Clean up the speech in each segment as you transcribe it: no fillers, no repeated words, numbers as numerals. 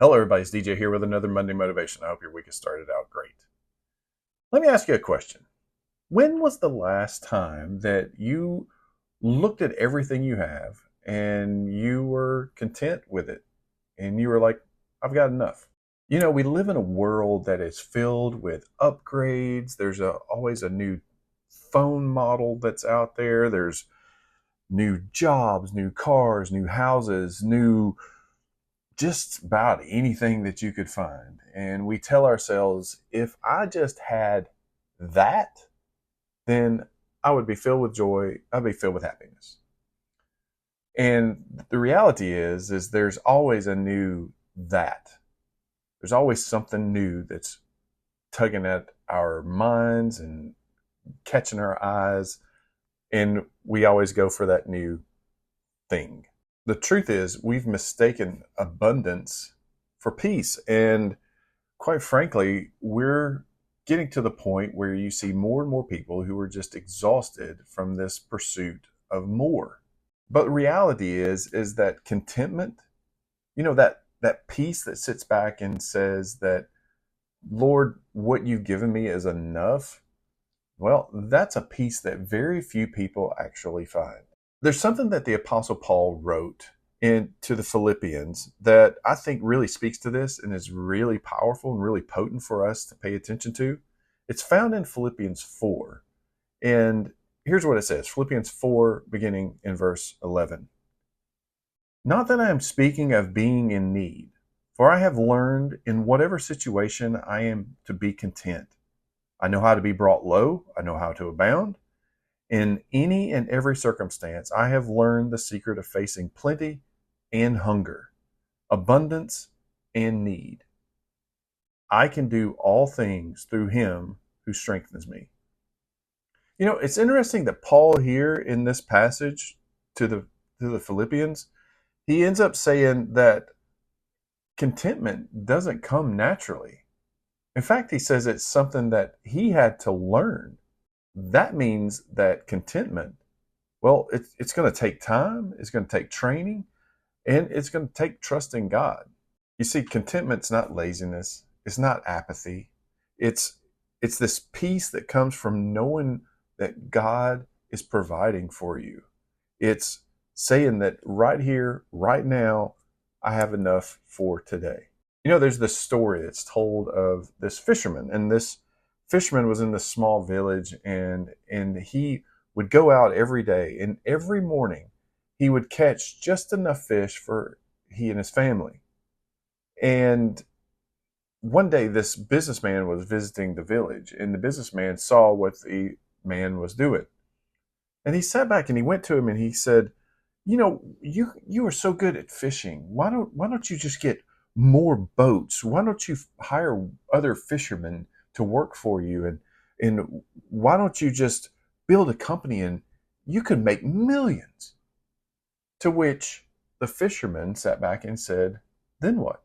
Hello, everybody. It's DJ here with another Monday Motivation. I hope your week has started out great. Let me ask you a question. When was the last time that you looked at everything you have and you were content with it and you were like, I've got enough? You know, we live in a world that is filled with upgrades. There's always a new phone model that's out there. There's new jobs, new cars, new houses, new just about anything that you could find. And we tell ourselves, if I just had that, then I would be filled with joy. I'd be filled with happiness. And the reality is there's always a new that. There's always something new that's tugging at our minds and catching our eyes. And we always go for that new thing. The truth is, we've mistaken abundance for peace. And quite frankly, we're getting to the point where you see more and more people who are just exhausted from this pursuit of more. But the reality is that contentment, that peace that sits back and says that, Lord, what you've given me is enough. Well, that's a peace that very few people actually find. There's something that the Apostle Paul wrote to the Philippians that I think really speaks to this and is really powerful and really potent for us to pay attention to. It's found in Philippians 4. And here's what it says, Philippians 4, beginning in verse 11. Not that I am speaking of being in need, for I have learned in whatever situation I am to be content. I know how to be brought low. I know how to abound. In any and every circumstance, I have learned the secret of facing plenty and hunger, abundance and need. I can do all things through him who strengthens me. You know, it's interesting that Paul here in this passage to the Philippians, he ends up saying that contentment doesn't come naturally. In fact, he says it's something that he had to learn. That means that contentment, well, it's going to take time, it's going to take training, and it's going to take trust in God. You see, contentment's not laziness, it's not apathy. It's this peace that comes from knowing that God is providing for you. It's saying that right here, right now, I have enough for today. You know, there's this story that's told of this fisherman, and this fisherman was in this small village, and he would go out every day, and every morning he would catch just enough fish for he and his family. And one day this businessman was visiting the village, and the businessman saw what the man was doing. And he sat back and he went to him and he said, you know, you are so good at fishing. Why don't you just get more boats? Why don't you hire other fishermen to work for you? And why don't you just build a company and you could make millions? To which the fisherman sat back and said, then what?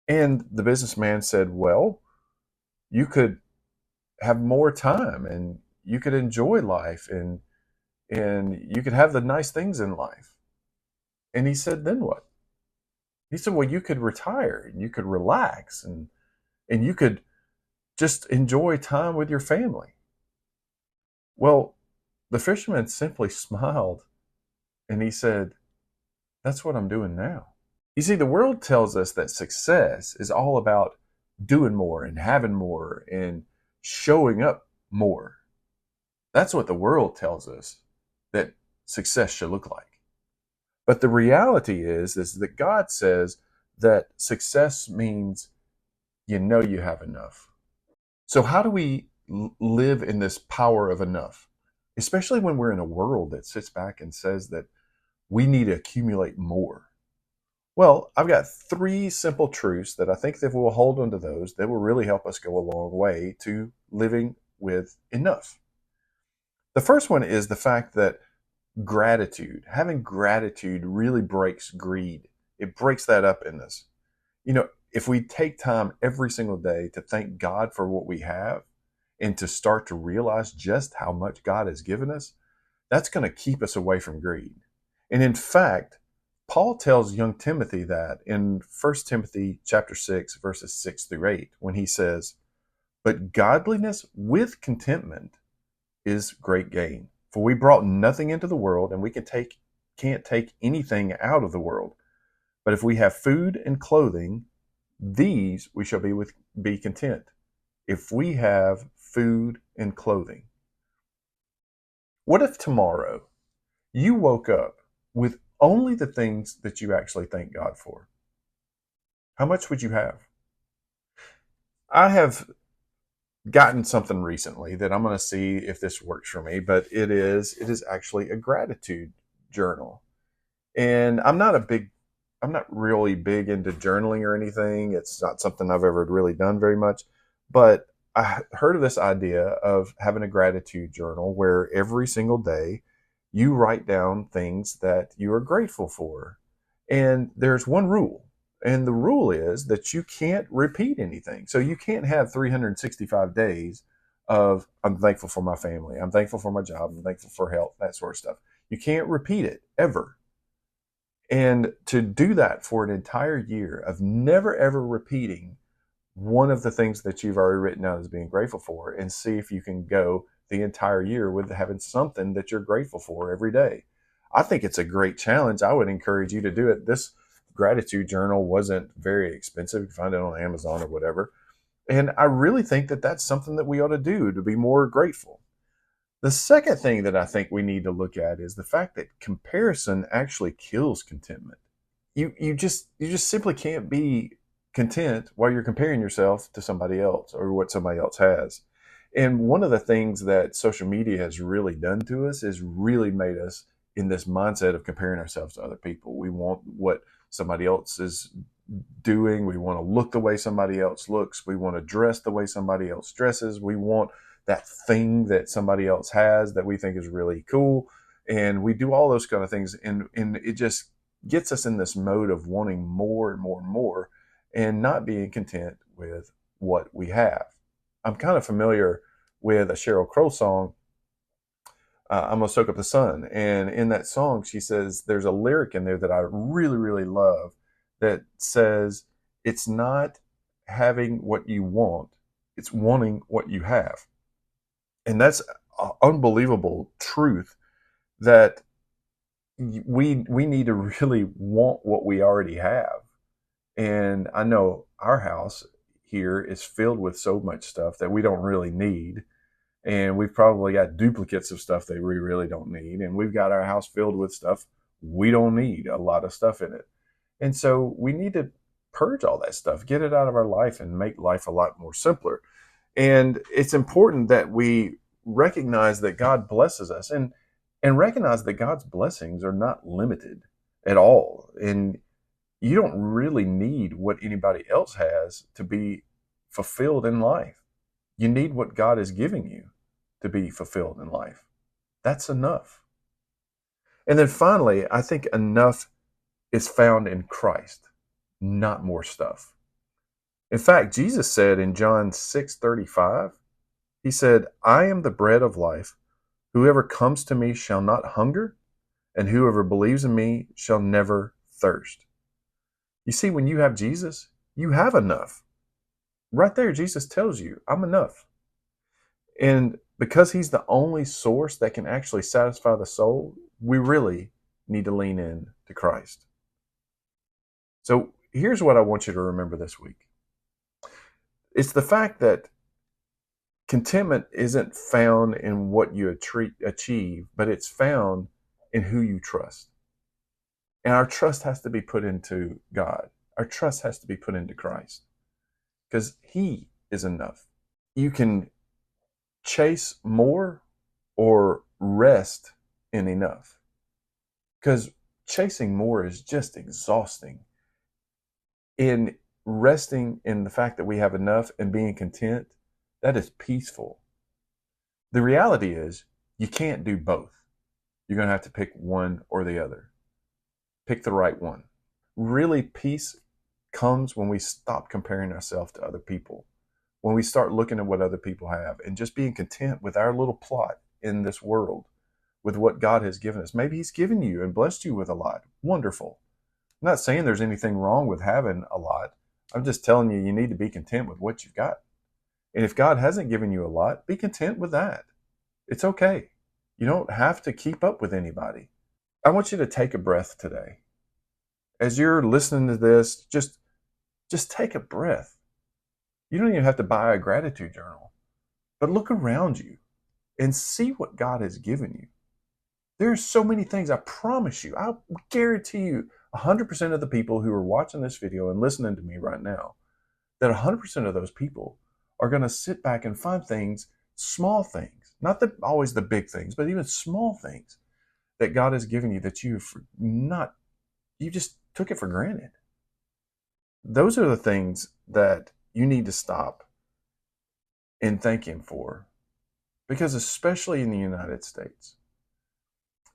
And the businessman said, well, you could have more time and you could enjoy life and you could have the nice things in life. And he said, then what? He said, well, you could retire and you could relax and you could just enjoy time with your family. Well, the fisherman simply smiled and he said, that's what I'm doing now. You see, the world tells us that success is all about doing more and having more and showing up more. That's what the world tells us that success should look like. But the reality is that God says that success means you know you have enough. So how do we live in this power of enough? Especially when we're in a world that sits back and says that we need to accumulate more. Well, I've got 3 simple truths that I think that if we'll hold on to those, that will really help us go a long way to living with enough. The first one is the fact that having gratitude really breaks greed. It breaks that up in us. You know, if we take time every single day to thank God for what we have and to start to realize just how much God has given us, that's going to keep us away from greed. And in fact, Paul tells young Timothy that in 1 Timothy chapter 6, verses 6 through 8, when he says, "But godliness with contentment is great gain. For we brought nothing into the world, and we can't take anything out of the world. But if we have food and clothing, these we shall be content." If we have food and clothing. What if tomorrow you woke up with only the things that you actually thank God for? How much would you have? I have gotten something recently that I'm going to see if this works for me, but it is actually a gratitude journal. And I'm not really big into journaling or anything. It's not something I've ever really done very much, but I heard of this idea of having a gratitude journal where every single day you write down things that you are grateful for. And there's one rule. And the rule is that you can't repeat anything. So you can't have 365 days of, "I'm thankful for my family, I'm thankful for my job, I'm thankful for health," that sort of stuff. You can't repeat it ever. And to do that for an entire year of never ever repeating one of the things that you've already written down as being grateful for, and see if you can go the entire year with having something that you're grateful for every day. I think it's a great challenge. I would encourage you to do it. This gratitude journal wasn't very expensive. You can find it on Amazon or whatever. And I really think that that's something that we ought to do to be more grateful. The second thing that I think we need to look at is the fact that comparison actually kills contentment. You just simply can't be content while you're comparing yourself to somebody else or what somebody else has. And one of the things that social media has really done to us is really made us in this mindset of comparing ourselves to other people. We want what somebody else is doing. We want to look the way somebody else looks. We want to dress the way somebody else dresses. We want that thing that somebody else has that we think is really cool. And we do all those kind of things. And it just gets us in this mode of wanting more and more and more and not being content with what we have. I'm kind of familiar with a Sheryl Crow song, "I'm Gonna Soak Up the Sun." And in that song, she says, there's a lyric in there that I really, really love that says, "It's not having what you want, it's wanting what you have." And that's an unbelievable truth that we need to really want what we already have. And I know our house here is filled with so much stuff that we don't really need. And we've probably got duplicates of stuff that we really don't need. And we've got our house filled with stuff we don't need, a lot of stuff in it. And so we need to purge all that stuff, get it out of our life, and make life a lot more simpler. And it's important that we recognize that God blesses us and recognize that God's blessings are not limited at all. And you don't really need what anybody else has to be fulfilled in life. You need what God is giving you to be fulfilled in life. That's enough. And then finally, I think enough is found in Christ, not more stuff. In fact, Jesus said in John 6:35, he said, "I am the bread of life. Whoever comes to me shall not hunger, and whoever believes in me shall never thirst." You see, when you have Jesus, you have enough. Right there, Jesus tells you, "I'm enough." And because he's the only source that can actually satisfy the soul, we really need to lean in to Christ. So here's what I want you to remember this week. It's the fact that contentment isn't found in what you achieve, but it's found in who you trust. And our trust has to be put into God. Our trust has to be put into Christ because he is enough. You can chase more or rest in enough, because chasing more is just exhausting. In resting in the fact that we have enough and being content, that is peaceful. The reality is you can't do both. You're going to have to pick one or the other. Pick the right one. Really, peace comes when we stop comparing ourselves to other people, when we start looking at what other people have and just being content with our little plot in this world, with what God has given us. Maybe he's given you and blessed you with a lot. Wonderful. I'm not saying there's anything wrong with having a lot. I'm just telling you, you need to be content with what you've got. And if God hasn't given you a lot, be content with that. It's okay. You don't have to keep up with anybody. I want you to take a breath today. As you're listening to this, just take a breath. You don't even have to buy a gratitude journal, but look around you and see what God has given you. There's so many things. I promise you, I guarantee you 100% of the people who are watching this video and listening to me right now, that 100% of those people are going to sit back and find things, small things, not always the big things, but even small things that God has given you that you just took it for granted. Those are the things that you need to stop and thank Him for. Because especially in the United States,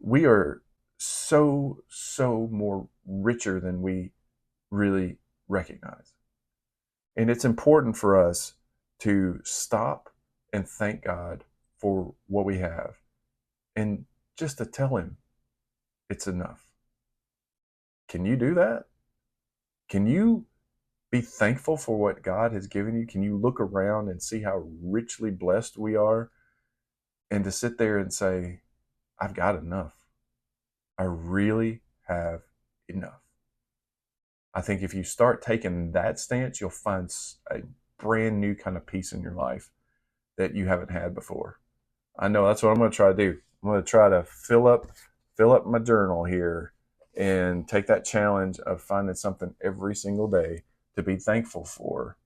we are so more richer than we really recognize. And it's important for us to stop and thank God for what we have and just to tell Him it's enough. Can you do that? Can you be thankful for what God has given you? Can you look around and see how richly blessed we are? And to sit there and say, I've got enough. I really have enough. I think if you start taking that stance, you'll find a brand new kind of peace in your life that you haven't had before. I know that's what I'm going to try to do. I'm going to try to fill up my journal here and take that challenge of finding something every single day to be thankful for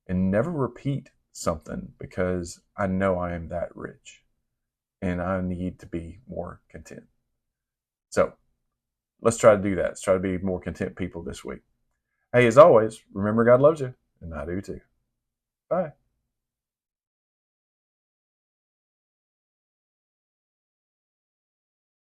and never repeat something, because I know I am that rich and I need to be more content. So let's try to do that. Let's try to be more content people this week. Hey, as always, remember God loves you, and I do too. Bye.